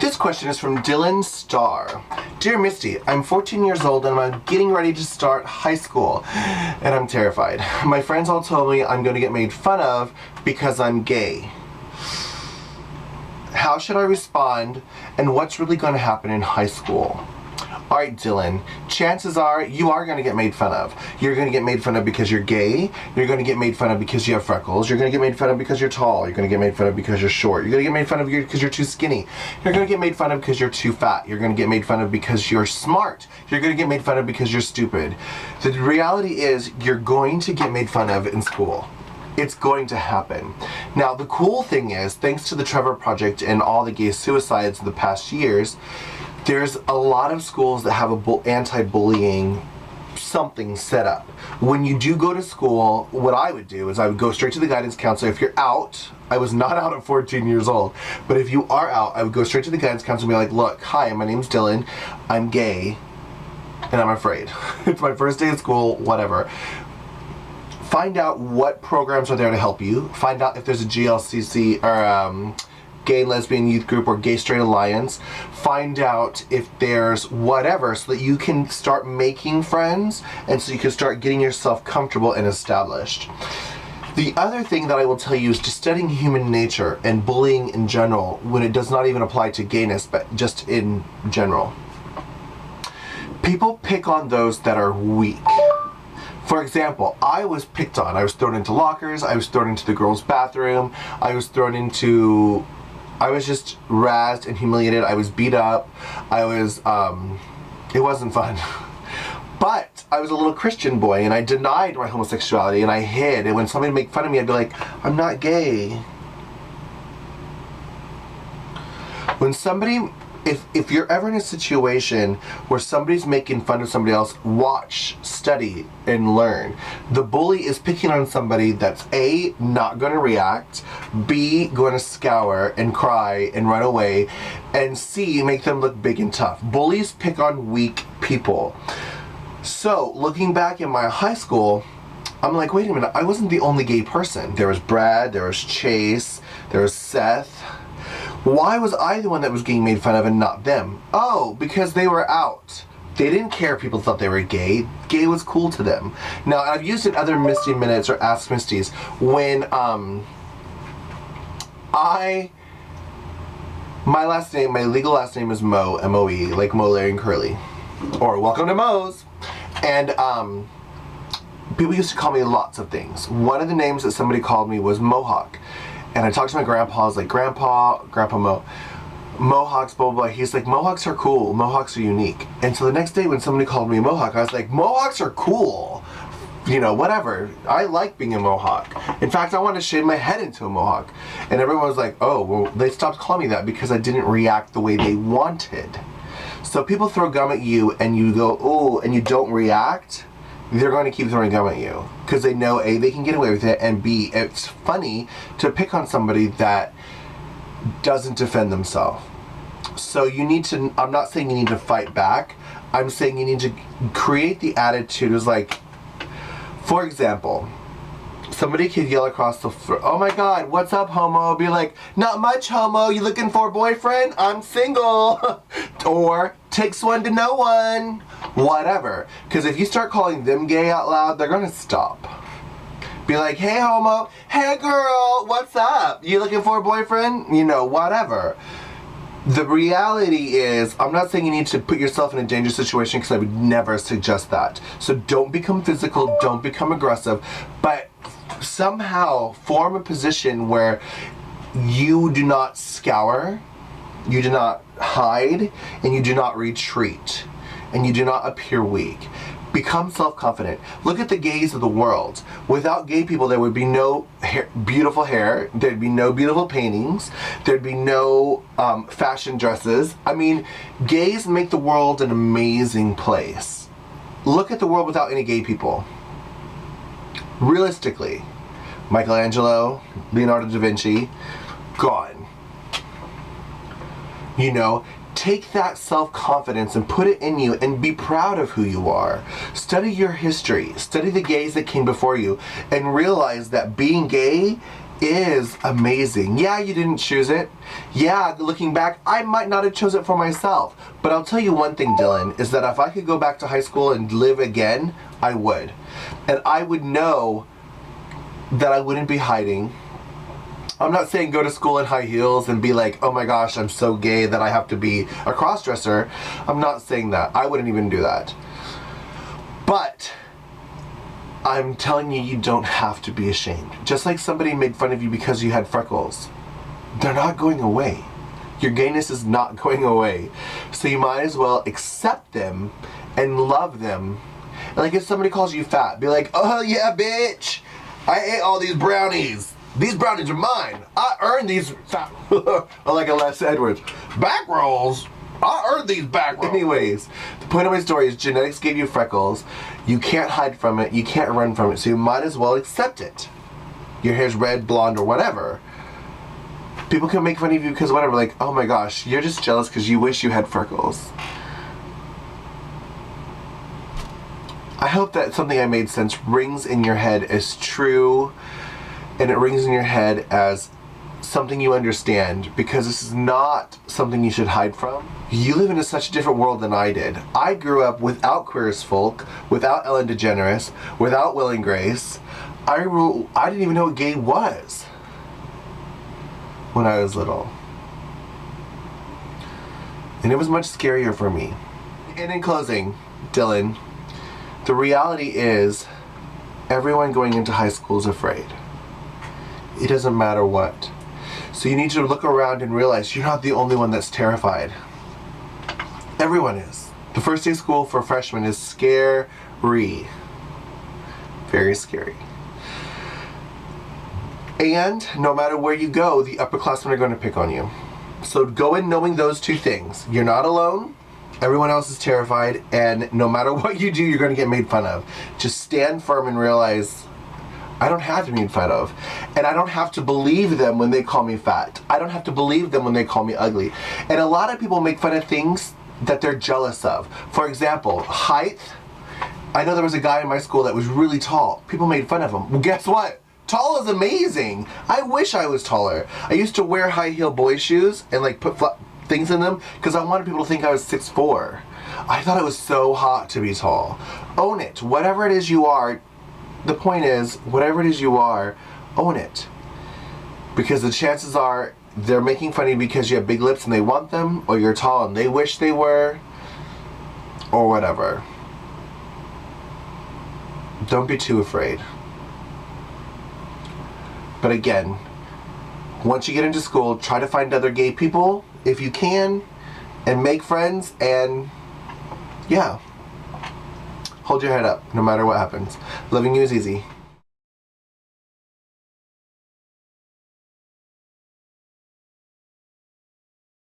This question is from Dylan Starr. Dear Misty, I'm 14 years old and I'm getting ready to start high school and I'm terrified. My friends all told me I'm going to get made fun of because I'm gay. How should I respond and what's really going to happen in high school? Alright Dylan, chances are you are going to get made fun of. You're going to get made fun of because you're gay. You're going to get made fun of because you have freckles. You're going to get made fun of because you're tall. You're going to get made fun of because you're short. You're going to get made fun of because you're too skinny. You're going to get made fun of because you're too fat. You're going to get made fun of because you're smart. You're going to get made fun of because you're stupid. The reality is you're going to get made fun of in school. It's going to happen. Now the cool thing is, thanks to the Trevor Project and all the gay suicides in the past years, there's a lot of schools that have a anti-bullying something set up. When you do go to school, what I would do is I would go straight to the guidance counselor. If you're out, I was not out at 14 years old, but if you are out, I would go straight to the guidance counselor and be like, look, hi, my name's Dylan, I'm gay, and I'm afraid. It's my first day of school, whatever. Find out what programs are there to help you. Find out if there's a GLCC or Gay and Lesbian Youth Group or Gay Straight Alliance. Find out if there's whatever so that you can start making friends and so you can start getting yourself comfortable and established. The other thing that I will tell you is just studying human nature and bullying in general when it does not even apply to gayness, but just in general. People pick on those that are weak. For example, I was picked on. I was thrown into lockers. I was thrown into the girls' bathroom. I was just razzed and humiliated. I was beat up. It wasn't fun. But I was a little Christian boy and I denied my homosexuality and I hid. And when somebody would make fun of me, I'd be like, I'm not gay. When somebody, if you're ever in a situation where somebody's making fun of somebody else, watch, study, and learn. The bully is picking on somebody that's A, not going to react, B, going to scour and cry and run away, and C, make them look big and tough. Bullies pick on weak people. So, looking back in my high school, I'm like, wait a minute, I wasn't the only gay person. There was Brad, there was Chase, there was Seth. Why was I the one that was getting made fun of and not them? Oh, because they were out. They didn't care if people thought they were gay. Gay was cool to them. Now, I've used in other Misty Minutes or Ask Misties when my legal last name is Mo, M-O-E, like Mo, Larry, and Curly. Or Welcome to Mo's. And people used to call me lots of things. One of the names that somebody called me was Mohawk. And I talked to my grandpa, I was like, Grandpa Mo, Mohawks, blah, blah, blah. He's like, Mohawks are cool, Mohawks are unique. And so the next day when somebody called me a Mohawk, I was like, Mohawks are cool. You know, whatever. I like being a Mohawk. In fact, I wanted to shave my head into a Mohawk. And everyone was like, oh, well, they stopped calling me that because I didn't react the way they wanted. So people throw gum at you and you go, oh, and you don't react, they're going to keep throwing gum at you because they know A, they can get away with it, and B, it's funny to pick on somebody that doesn't defend themselves. So you need to, I'm not saying you need to fight back, I'm saying you need to create the attitude as like, for example, somebody could yell across the floor, oh my god, what's up, homo? Be like, not much, homo, you looking for a boyfriend? I'm single. Or, takes one to know one. Whatever. Because if you start calling them gay out loud, they're going to stop. Be like, hey, homo, hey, girl, what's up? You looking for a boyfriend? You know, whatever. The reality is, I'm not saying you need to put yourself in a dangerous situation because I would never suggest that. So don't become physical, don't become aggressive, but somehow form a position where you do not scour, you do not hide, and you do not retreat, and you do not appear weak. Become self-confident. Look at the gays of the world. Without gay people, there would be no beautiful hair, there'd be no beautiful paintings, there'd be no fashion dresses. I mean, gays make the world an amazing place. Look at the world without any gay people. Realistically, Michelangelo, Leonardo da Vinci, gone. You know, take that self-confidence and put it in you and be proud of who you are. Study your history. Study the gays that came before you and realize that being gay is amazing. Yeah, you didn't choose it. Yeah, looking back, I might not have chose it for myself. But I'll tell you one thing, Dylan, is that if I could go back to high school and live again, I would. And I would know that I wouldn't be hiding. I'm not saying go to school in high heels and be like, oh my gosh, I'm so gay that I have to be a cross-dresser. I'm not saying that. I wouldn't even do that. But I'm telling you, you don't have to be ashamed. Just like somebody made fun of you because you had freckles. They're not going away. Your gayness is not going away. So you might as well accept them and love them. Like if somebody calls you fat, be like, oh yeah, bitch. I ate all these brownies. These brownies are mine. I earned these fat. Or like a Les Edwards. Back rolls. I earned these back rolls. Anyways, the point of my story is genetics gave you freckles. You can't hide from it. You can't run from it. So you might as well accept it. Your hair's red, blonde, or whatever. People can make fun of you because whatever. Like, oh my gosh, you're just jealous because you wish you had freckles. I hope that something I made sense rings in your head as true, and it rings in your head as something you understand, because this is not something you should hide from. You live in such a different world than I did. I grew up without Queer as Folk, without Ellen DeGeneres, without Will and Grace. I didn't even know what gay was when I was little. And it was much scarier for me. And in closing, Dylan, the reality is everyone going into high school is afraid. It doesn't matter what. So you need to look around and realize you're not the only one that's terrified. Everyone is. The first day of school for freshmen is scary. Very scary. And no matter where you go, the upperclassmen are going to pick on you. So go in knowing those two things. You're not alone. Everyone else is terrified. And no matter what you do, you're going to get made fun of. Just stand firm and realize I don't have to be made fun of. And I don't have to believe them when they call me fat. I don't have to believe them when they call me ugly. And a lot of people make fun of things that they're jealous of. For example, height. I know there was a guy in my school that was really tall. People made fun of him. Well, guess what? Tall is amazing. I wish I was taller. I used to wear high heel boy shoes and like put things in them because I wanted people to think I was 6'4". I thought it was so hot to be tall. Own it. Whatever it is you are, the point is, whatever it is you are, own it. Because the chances are they're making fun of you because you have big lips and they want them, or you're tall and they wish they were, or whatever. Don't be too afraid. But again, once you get into school, try to find other gay people if you can, and make friends, and yeah. Hold your head up, no matter what happens. Loving you is easy.